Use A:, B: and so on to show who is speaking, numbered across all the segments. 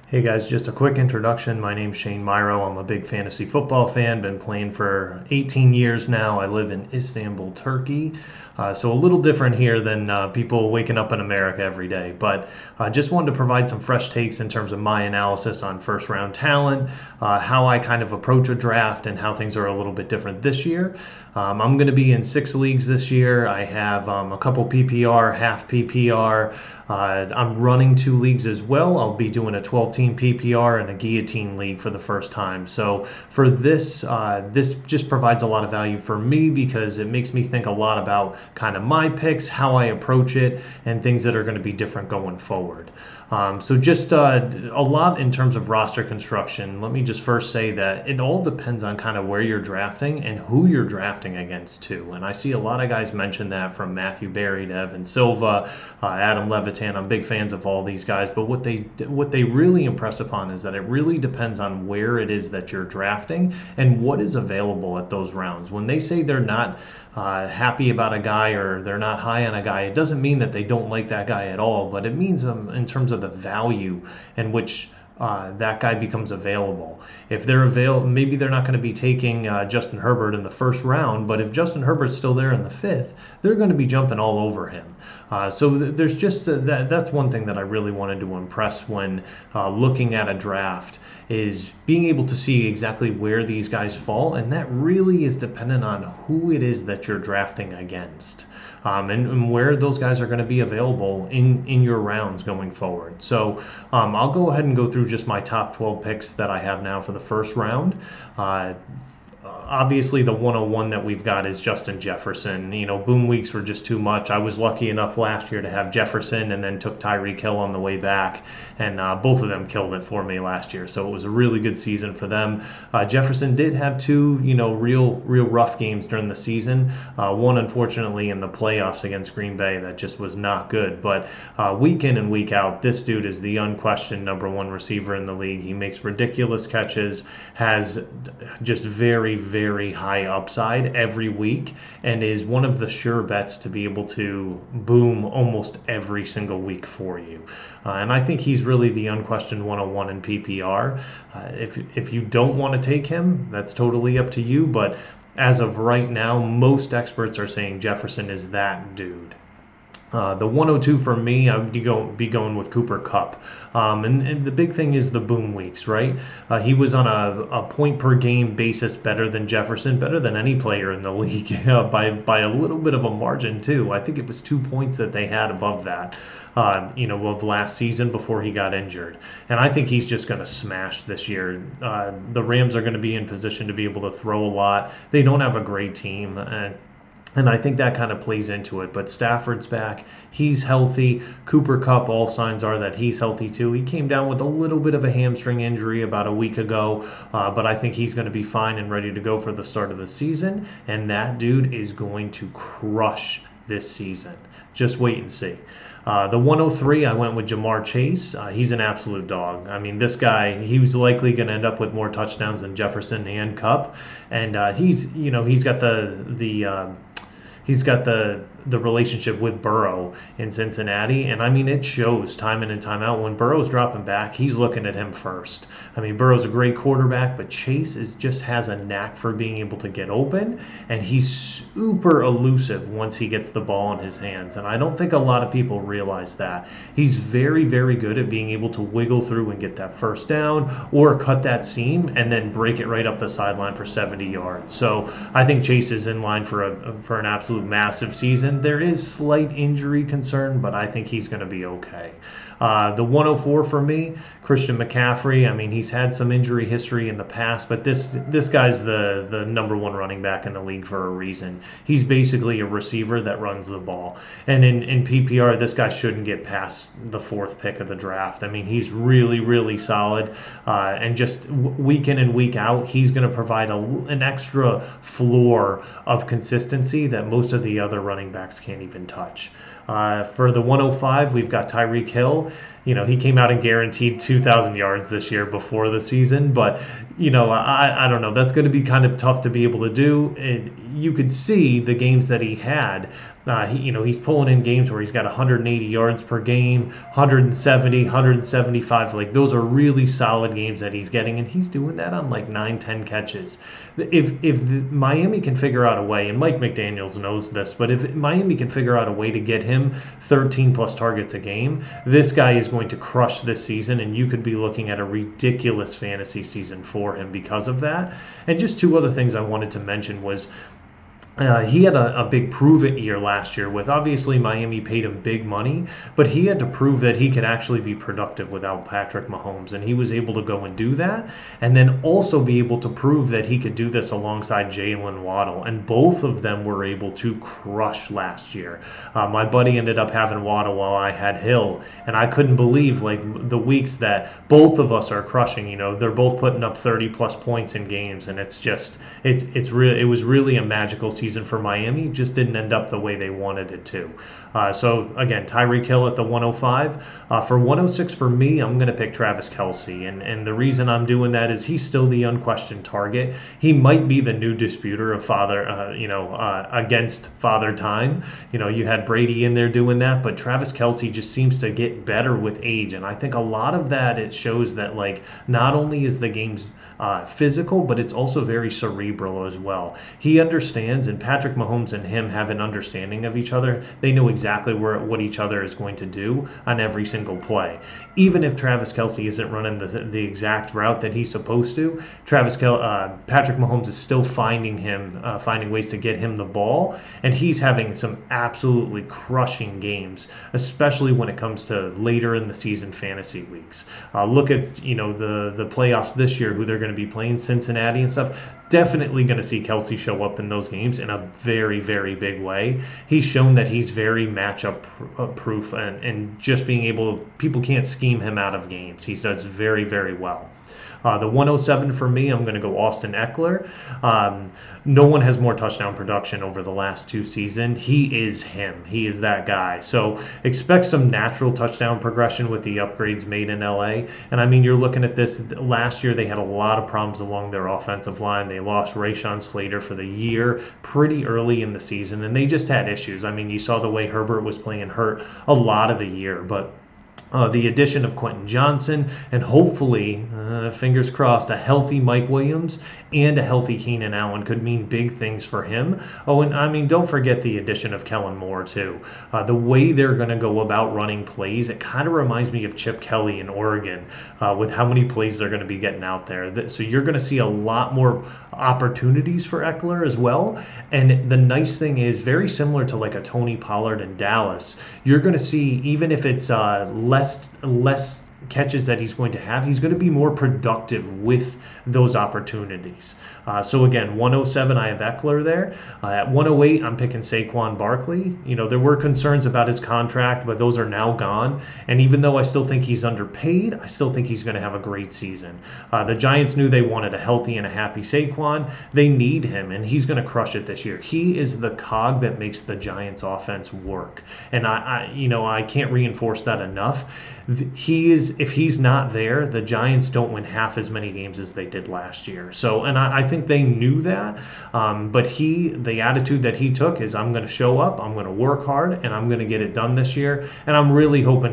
A: Hey guys, just a quick introduction. My name's Shane Myro. I'm a big fantasy football fan. Been playing for 18 years now. I live in Istanbul, Turkey. So a little different here than people waking up in America every day. But just wanted to provide some fresh takes in terms of my analysis on first round talent, how I kind of approach a draft, and how things are a little bit different this year. I'm going to be in 6 leagues this year. I have a couple PPR, half PPR. I'm running 2 leagues as well. I'll be doing a 12-team PPR and a guillotine league for the first time. So for this just provides a lot of value for me because it makes me think a lot about kind of my picks, how I approach it, and things that are going to be different going forward. So just a lot in terms of roster construction. Let me just first say that it all depends on kind of where you're drafting and who you're drafting against too. And I see a lot of guys mention that, from Matthew Berry to Evan Silva, Adam Levitan. I'm big fans of all these guys, but what they really impress upon is that it really depends on where it is that you're drafting and what is available at those rounds. When they say they're not happy about a guy or they're not high on a guy, it doesn't mean that they don't like that guy at all, but it means in terms of the value in which that guy becomes available. If they're maybe they're not going to be taking Justin Herbert in the first round, but if Justin Herbert's still there in the fifth, they're going to be jumping all over him. So there's just that's one thing that I really wanted to impress when looking at a draft, is being able to see exactly where these guys fall, and that really is dependent on who it is that you're drafting against. And where those guys are going to be available in your rounds going forward. So I'll go ahead and go through just my top 12 picks that I have now for the first round. Obviously, the 101 that we've got is Justin Jefferson. Boom weeks were just too much. I was lucky enough last year to have Jefferson and then took Tyreek Hill on the way back, and both of them killed it for me last year. So it was a really good season for them. Jefferson did have two, real rough games during the season. One, unfortunately, in the playoffs against Green Bay that just was not good. But week in and week out, this dude is the unquestioned number one receiver in the league. He makes ridiculous catches, has just very, very high upside every week, and is one of the sure bets to be able to boom almost every single week for you. And I think he's really the unquestioned 101 in PPR. If you don't want to take him, that's totally up to you, but as of right now, most experts are saying Jefferson is that dude. The 102 for me, I would be going with Cooper Kupp. And the big thing is the boom weeks, right? He was on a point per game basis better than Jefferson, better than any player in the league by a little bit of a margin too. I think it was 2 points that they had above that, of last season before he got injured. And I think he's just going to smash this year. The Rams are going to be in position to be able to throw a lot. They don't have a great team, and I think that kind of plays into it. But Stafford's back. He's healthy. Cooper Kupp, all signs are that he's healthy too. He came down with a little bit of a hamstring injury about a week ago, but I think he's going to be fine and ready to go for the start of the season. And that dude is going to crush this season. Just wait and see. The 103, I went with Jamar Chase. He's an absolute dog. I mean, this guy, he was likely going to end up with more touchdowns than Jefferson and Kupp. And he's got the relationship with Burrow in Cincinnati, and I mean, it shows time in and time out. When Burrow's dropping back, he's looking at him first. I mean, Burrow's a great quarterback, but Chase just has a knack for being able to get open, and he's super elusive once he gets the ball in his hands, and I don't think a lot of people realize that. He's very, very good at being able to wiggle through and get that first down or cut that seam and then break it right up the sideline for 70 yards. So I think Chase is in line for an absolute massive season. There is slight injury concern, but I think he's going to be okay. The 104 for me, Christian McCaffrey. I mean, he's had some injury history in the past, but this guy's the number one running back in the league for a reason. He's basically a receiver that runs the ball. And in PPR, this guy shouldn't get past the fourth pick of the draft. I mean, he's really, really solid. And just week in and week out, he's going to provide an extra floor of consistency that most of the other running backs can't even touch. For the 105, we've got Tyreek Hill. He came out and guaranteed 2,000 yards this year before the season, but I don't know. That's going to be kind of tough to be able to do. And you could see the games that he had. He's pulling in games where he's got 180 yards per game, 170, 175. Like, those are really solid games that he's getting, and he's doing that on like 9, 10 catches. If Miami can figure out a way, and Mike McDaniels knows this, but if Miami can figure out a way to get him 13 plus targets a game, this guy is going to crush this season, and you could be looking at a ridiculous fantasy season for him because of that. And just two other things I wanted to mention was, he had a big prove-it year last year with, obviously, Miami paid him big money, but he had to prove that he could actually be productive without Patrick Mahomes, and he was able to go and do that, and then also be able to prove that he could do this alongside Jalen Waddle, and both of them were able to crush last year. My buddy ended up having Waddle while I had Hill, and I couldn't believe the weeks that both of us are crushing. They're both putting up 30-plus points in games, and it was really a magical season for Miami. Just didn't end up the way they wanted it to. So again, Tyreek Hill at the 105. For 106 for me, I'm going to pick Travis Kelce, and the reason I'm doing that is he's still the unquestioned target. He might be the new disputer of against Father Time. You had Brady in there doing that, but Travis Kelce just seems to get better with age, and I think a lot of that, it shows that not only is the game's physical, but it's also very cerebral as well. He understands, and Patrick Mahomes and him have an understanding of each other. They know exactly what each other is going to do on every single play. Even if Travis Kelce isn't running the exact route that he's supposed to, Patrick Mahomes is still finding ways to get him the ball, and he's having some absolutely crushing games, especially when it comes to later in the season fantasy weeks. Look at the playoffs this year, who they're going to be playing, Cincinnati and stuff. Definitely going to see Kelce show up in those games in a very, very big way. He's shown that he's very matchup proof, and just being able, people can't scheme him out of games. He does very, very well. The 107 for me, I'm going to go Austin Eckler. No one has more touchdown production over the last 2 seasons. He is him. He is that guy. So expect some natural touchdown progression with the upgrades made in LA. And I mean, you're looking at this. Last year, they had a lot of problems along their offensive line. They lost Rashawn Slater for the year pretty early in the season, and they just had issues. I mean, you saw the way Herbert was playing hurt a lot of the year, but the addition of Quentin Johnson, and hopefully, fingers crossed, a healthy Mike Williams and a healthy Keenan Allen could mean big things for him. Oh, and I mean, don't forget the addition of Kellen Moore, too. The way they're going to go about running plays, it kind of reminds me of Chip Kelly in Oregon, with how many plays they're going to be getting out there. So you're going to see a lot more opportunities for Eckler as well. And the nice thing is, very similar to like a Tony Pollard in Dallas, you're going to see, even if it's less catches that he's going to have, he's going to be more productive with those opportunities. So again, 107, I have Eckler there. At 108, I'm picking Saquon Barkley. There were concerns about his contract, but those are now gone. And even though I still think he's underpaid, I still think he's going to have a great season. The Giants knew they wanted a healthy and a happy Saquon. They need him, and he's going to crush it this year. He is the cog that makes the Giants offense work. And I can't reinforce that enough. If he's not there, the Giants don't win half as many games as they did last year. So, and I think they knew that, but the attitude that he took is, I'm going to show up, I'm going to work hard, and I'm going to get it done this year. And I'm really hoping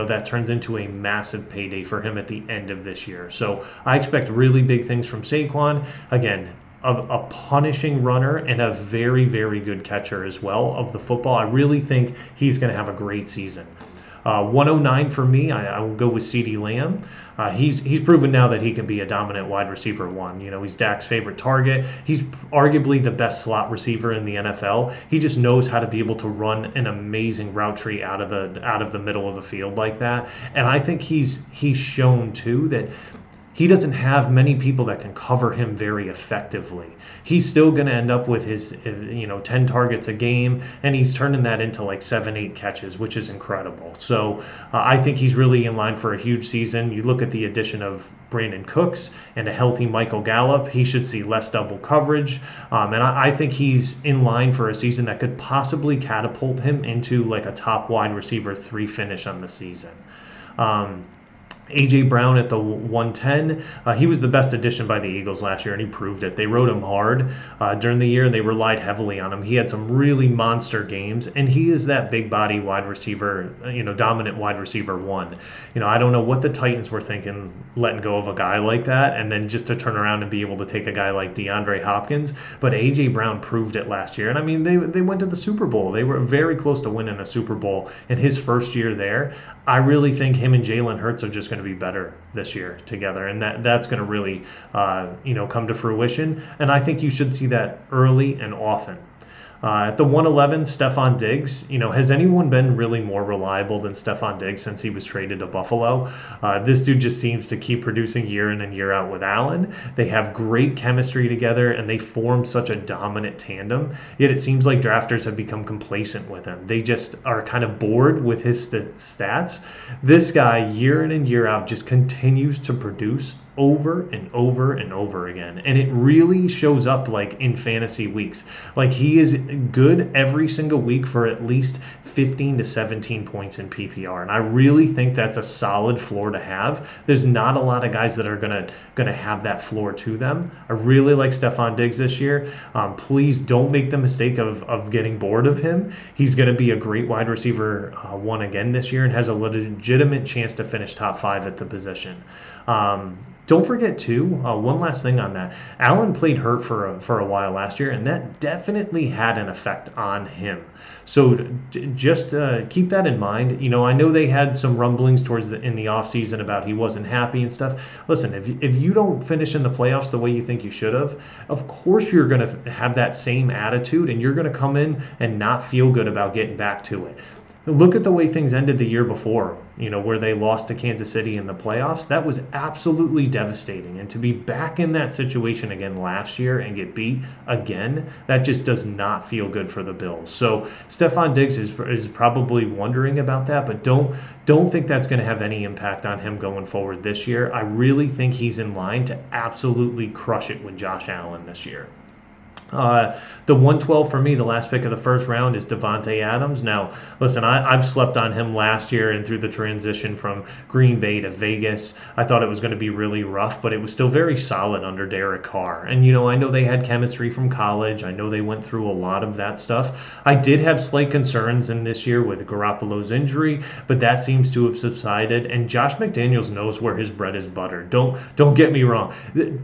A: that turns into a massive payday for him at the end of this year. So I expect really big things from Saquon. Again, a punishing runner and a very, very good catcher as well of the football. I really think he's going to have a great season. 109 for me, I will go with CeeDee Lamb. He's proven now that he can be a dominant wide receiver one. He's Dak's favorite target. He's arguably the best slot receiver in the NFL. He just knows how to be able to run an amazing route tree out of the middle of the field like that. And I think he's shown too that he doesn't have many people that can cover him very effectively. He's still going to end up with his 10 targets a game, and he's turning that into like 7-8 catches, which is incredible. So I think he's really in line for a huge season. You look at the addition of Brandon Cooks and a healthy Michael Gallup, he should see less double coverage. And I think he's in line for a season that could possibly catapult him into like a top wide receiver 3 finish on the season. A.J. Brown at the 110. He was the best addition by the Eagles last year, and he proved it. They rode him hard during the year. They relied heavily on him. He had some really monster games, and he is that big body wide receiver, dominant wide receiver 1. I don't know what the Titans were thinking letting go of a guy like that, and then just to turn around and be able to take a guy like DeAndre Hopkins. But A.J. Brown proved it last year. And I mean, they went to the Super Bowl. They were very close to winning a Super Bowl in his first year there. I really think him and Jalen Hurts are just going to be better this year together, and that's going to really come to fruition. And I think you should see that early and often. At the 111, Stefon Diggs. Has anyone been really more reliable than Stefon Diggs since he was traded to Buffalo? This dude just seems to keep producing year in and year out with Allen. They have great chemistry together, and they form such a dominant tandem. Yet it seems like drafters have become complacent with him. They just are kind of bored with his stats. This guy, year in and year out, just continues to produce over and over and over again, and it really shows up like in fantasy weeks. Like, he is good every single week for at least 15 to 17 points in PPR, and I really think that's a solid floor to have. There's not a lot of guys that are gonna have that floor to them. I really like Stefon Diggs this year. Please don't make the mistake of getting bored of him. He's gonna be a great wide receiver 1 again this year, and has a legitimate chance to finish top 5 at the position. Don't forget, too, one last thing on that. Allen played hurt for a while last year, and that definitely had an effect on him. So just keep that in mind. I know they had some rumblings in the offseason about he wasn't happy and stuff. Listen, if you don't finish in the playoffs the way you think you should have, of course you're going to have that same attitude, and you're going to come in and not feel good about getting back to it. Look at the way things ended the year before, where they lost to Kansas City in the playoffs. That was absolutely devastating. And to be back in that situation again last year and get beat again, that just does not feel good for the Bills. So Stefon Diggs is probably wondering about that, but don't think that's going to have any impact on him going forward this year. I really think he's in line to absolutely crush it with Josh Allen this year. The 112 for me, the last pick of the first round, is Davante Adams. Now, listen, I've slept on him last year and through the transition from Green Bay to Vegas. I thought it was going to be really rough, but it was still very solid under Derek Carr. And, I know they had chemistry from college. I know they went through a lot of that stuff. I did have slight concerns in this year with Garoppolo's injury, but that seems to have subsided. And Josh McDaniels knows where his bread is buttered. Don't get me wrong.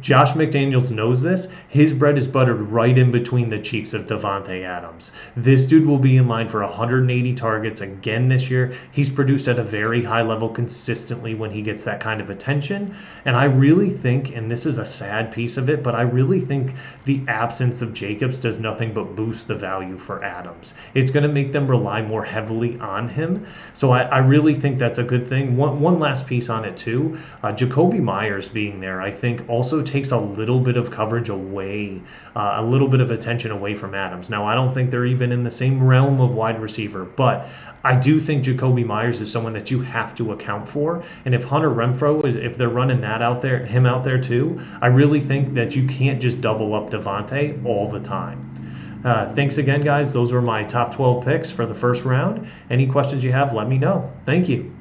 A: Josh McDaniels knows this. His bread is buttered right in between the cheeks of Davante Adams. This dude will be in line for 180 targets again this year. He's produced at a very high level consistently when he gets that kind of attention. And I really think, and this is a sad piece of it, but I really think the absence of Jacobs does nothing but boost the value for Adams. It's going to make them rely more heavily on him. So I really think that's a good thing. One last piece on it too. Jakobi Meyers being there, I think, also takes a little bit of coverage away, a little bit of attention away from Adams. Now, I don't think they're even in the same realm of wide receiver, but I do think Jakobi Meyers is someone that you have to account for. And if Hunter Renfrow if they're running him out there too, I really think that you can't just double up Davante all the time. Thanks again, guys. Those were my top 12 picks for the first round. Any questions you have, let me know. Thank you.